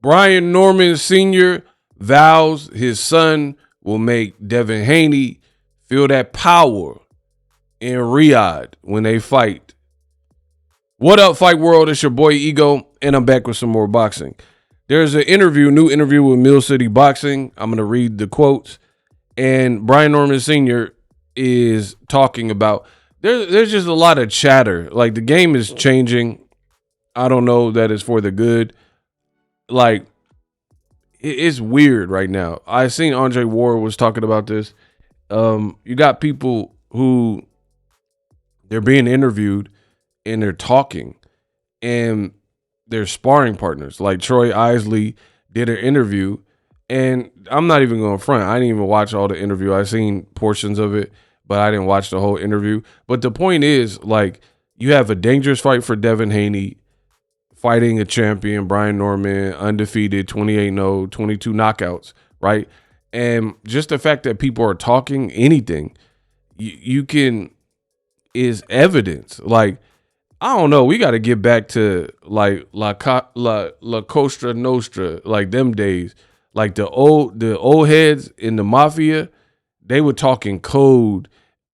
Brian Norman Sr. vows his son will make Devin Haney feel that power in Riyadh when they fight. What up, Fight World? It's your boy Ego, and I'm back with some more boxing. There's an new interview with Mill City Boxing. I'm going to read the quotes. And Brian Norman Sr. is talking about, there's just a lot of chatter. Like, the game is changing. I don't know that it's for the good. Like, it's weird right now. I seen Andre Ward was talking about this. You got people who they're being interviewed and they're talking and they're sparring partners. Like Troy Isley did an interview, and I'm not even going to front. I didn't even watch all the interview. I seen portions of it, but I didn't watch the whole interview. But the point is, like, you have a dangerous fight for Devin Haney fighting a champion, Brian Norman, undefeated, 28-0, 22 knockouts, right? And just the fact that people are talking anything, you can, is evidence. Like, I don't know. We got to get back to like La Costa Nostra, like them days. Like the old heads in the mafia, they would talk in code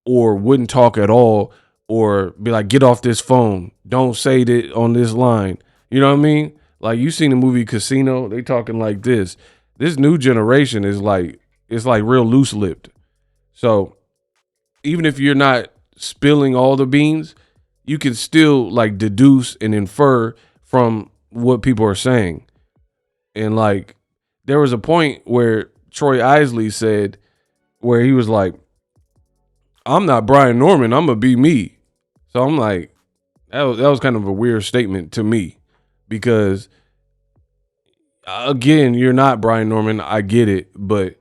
or wouldn't talk at all, or be like, get off this phone. Don't say that on this line. You know what I mean? Like, you seen the movie Casino, they talking like this. This new generation is like, it's like real loose-lipped. So even if you're not spilling all the beans, you can still like deduce and infer from what people are saying. And like, there was a point where Troy Isley said, where he was like, I'm not Brian Norman, I'm gonna be me. So I'm like, that was kind of a weird statement to me, because again, you're not Brian Norman, I get it, but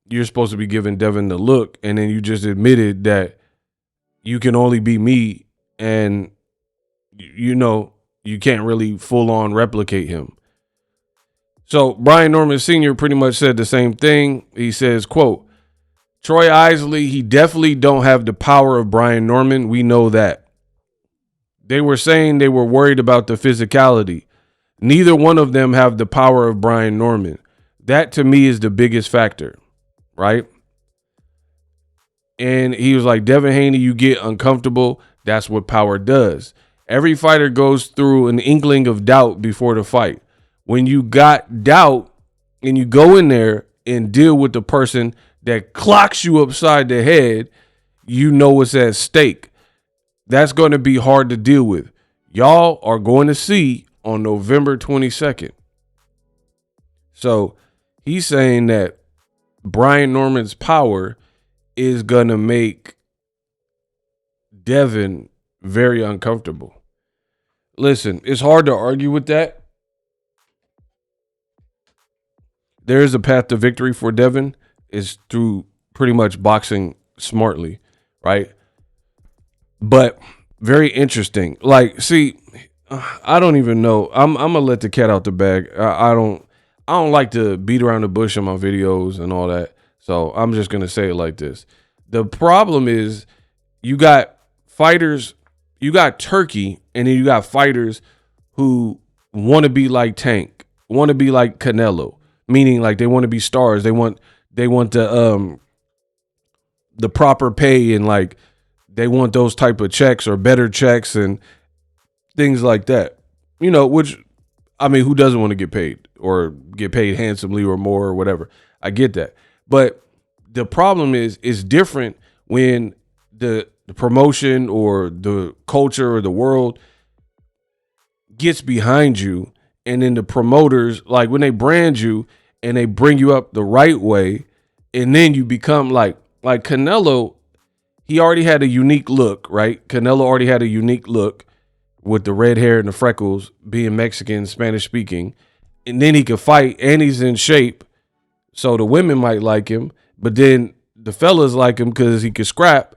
you're supposed to be giving Devin the look, and then you just admitted that you can only be me, and you know you can't really full on replicate him. So Brian Norman Sr. pretty much said the same thing. He says, quote, Troy Isley, he definitely don't have the power of Brian Norman. We know that. They were saying they were worried about the physicality. Neither one of them have the power of Brian Norman. That to me is the biggest factor, right? And he was like, Devin Haney, you get uncomfortable. That's what power does. Every fighter goes through an inkling of doubt before the fight. When you got doubt and you go in there and deal with the person that clocks you upside the head, you know what's at stake. That's going to be hard to deal with. Y'all are going to see on November 22nd. So he's saying that Brian Norman's power is going to make Devin very uncomfortable. Listen, it's hard to argue with that. There is a path to victory for Devin. It's through pretty much boxing smartly, right? But very interesting. Like, see, I don't even know. I'm gonna let the cat out the bag. I don't like to beat around the bush in my videos and all that. So I'm just gonna say it like this. The problem is, you got fighters, you got Turkey, and then you got fighters who want to be like Tank, want to be like Canelo, meaning like they want to be stars. They want the proper pay, and like they want those type of checks or better checks and things like that. You know, which, I mean, who doesn't want to get paid or get paid handsomely or more or whatever? I get that. But the problem is, it's different when the promotion or the culture or the world gets behind you, and then the promoters, like when they brand you and they bring you up the right way, and then you become like Canelo, he already had a unique look, right? Canelo already had a unique look with the red hair and the freckles, being Mexican, Spanish speaking, and then he could fight and he's in shape. So the women might like him, but then the fellas like him because he could scrap.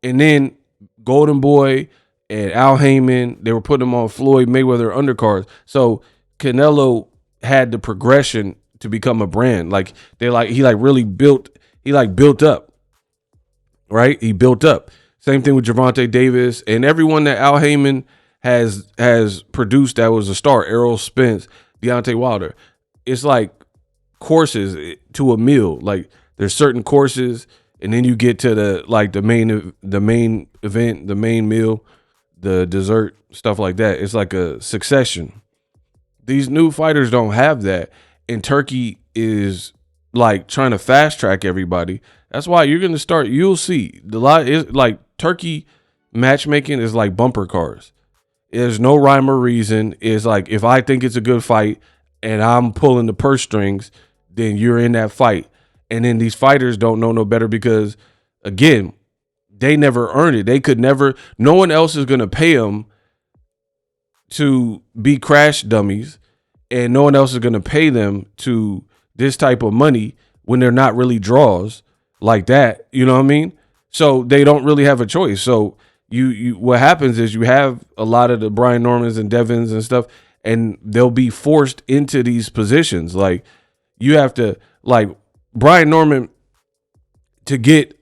And then Golden Boy and Al Heyman, they were putting him on Floyd Mayweather undercards. So Canelo had the progression to become a brand. Like he really built up, right? He built up. Same thing with Gervonta Davis and everyone that Al Heyman has produced that was a star. Errol Spence, Deontay Wilder. It's like courses to a meal. Like there's certain courses, and then you get to the main event, the main meal, the dessert, stuff like that. It's like a succession. These new fighters don't have that, and Turkey is like trying to fast track everybody. That's why you're gonna start. You'll see the lot is like Turkey matchmaking is like bumper cars. There's no rhyme or reason. It's like if I think it's a good fight and I'm pulling the purse strings, then you're in that fight. And then these fighters don't know no better because, again, they never earned it. They could never. No one else is gonna pay them to be crash dummies, and no one else is gonna pay them to this type of money when they're not really draws like that. You know what I mean? So they don't really have a choice. So you what happens is you have a lot of the Brian Normans and Devins and stuff, and they'll be forced into these positions. Like you have to, like Brian Norman, to get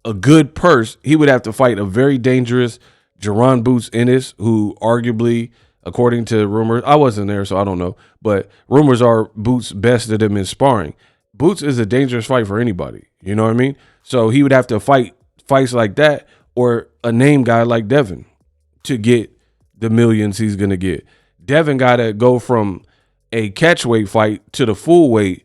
a good purse, he would have to fight a very dangerous Jaron Boots Ennis, who arguably, according to rumors, I wasn't there, so I don't know, but rumors are Boots bested him in sparring. Boots is a dangerous fight for anybody. You know what I mean? So he would have to fight fights like that, or a name guy like Devin to get the millions he's going to get. Devin got to go from a catchweight fight to the full weight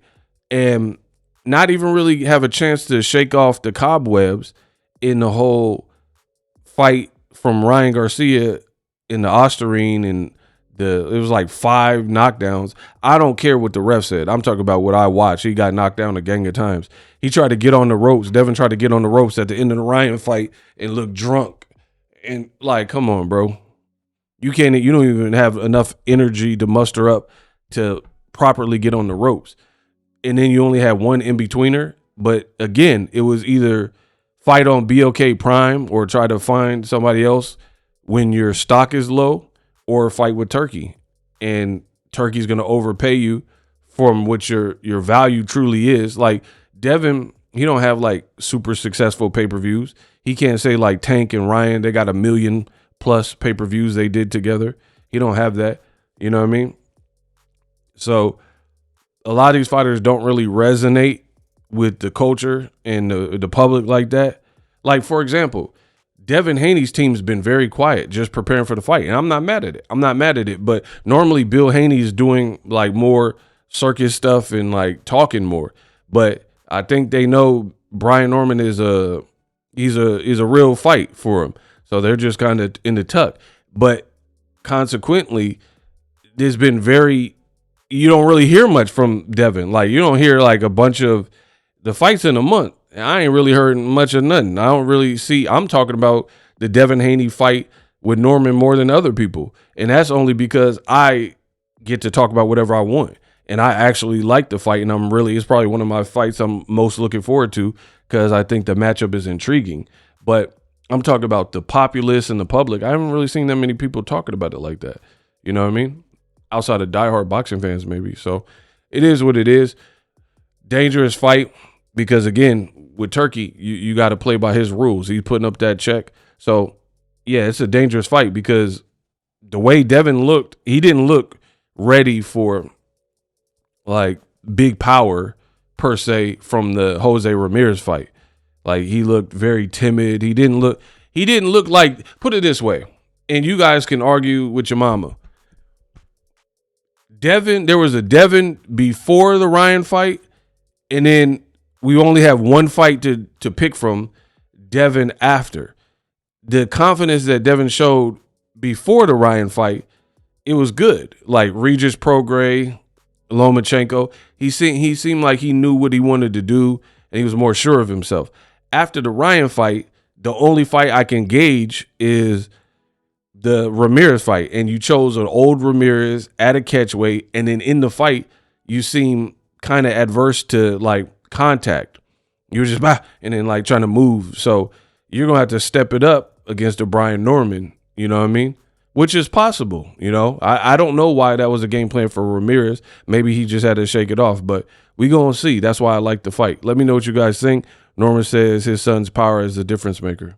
and not even really have a chance to shake off the cobwebs in the whole fight from Ryan Garcia in the Osterine, and it was like 5 knockdowns. I don't care what the ref said. I'm talking about what I watched. He got knocked down a gang of times. He tried to get on the ropes. Devin tried to get on the ropes at the end of the Ryan fight and look drunk. And like, come on, bro. You don't even have enough energy to muster up to properly get on the ropes. And then you only had one in-betweener. But again, it was either fight on BOK Prime or try to find somebody else when your stock is low, or fight with Turkey. And Turkey's going to overpay you from what your value truly is. Like Devin, he don't have like super successful pay-per-views. He can't say like Tank and Ryan, they got 1 million+ pay-per-views they did together. He don't have that. You know what I mean? So a lot of these fighters don't really resonate with the culture and the public like that. Like, for example, Devin Haney's team's been very quiet, just preparing for the fight. And I'm not mad at it. But normally Bill Haney's doing like more circus stuff and like talking more. But I think they know Brian Norman is a real fight for him. So they're just kind of in the tuck. But consequently, there's been you don't really hear much from Devin. Like you don't hear like a bunch of the fights in a month. I ain't really heard much of nothing. I don't really see. I'm talking about the Devin Haney fight with Norman more than other people. And that's only because I get to talk about whatever I want. And I actually like the fight. And it's probably one of my fights I'm most looking forward to because I think the matchup is intriguing. But I'm talking about the populace and the public. I haven't really seen that many people talking about it like that. You know what I mean? Outside of diehard boxing fans, maybe. So it is what it is. Dangerous fight because, again, with Turkey, you got to play by his rules. He's putting up that check. So, yeah, it's a dangerous fight because the way Devin looked, he didn't look ready for, like, big power, per se, from the Jose Ramirez fight. Like, he looked very timid. He didn't look like, put it this way, and you guys can argue with your mama. There was a Devin before the Ryan fight, and then we only have one fight to pick from, Devin after. The confidence that Devin showed before the Ryan fight, it was good. Like Regis Prograis, Lomachenko, he seemed like he knew what he wanted to do, and he was more sure of himself. After the Ryan fight, the only fight I can gauge is the Ramirez fight, and you chose an old Ramirez at a catchweight, and then in the fight, you seem kind of adverse to like contact. You're just and then like trying to move. So you're gonna have to step it up against a Brian Norman. You know what I mean? Which is possible. You know, I don't know why that was a game plan for Ramirez. Maybe he just had to shake it off. But we gonna see. That's why I like the fight. Let me know what you guys think. Norman says his son's power is the difference maker.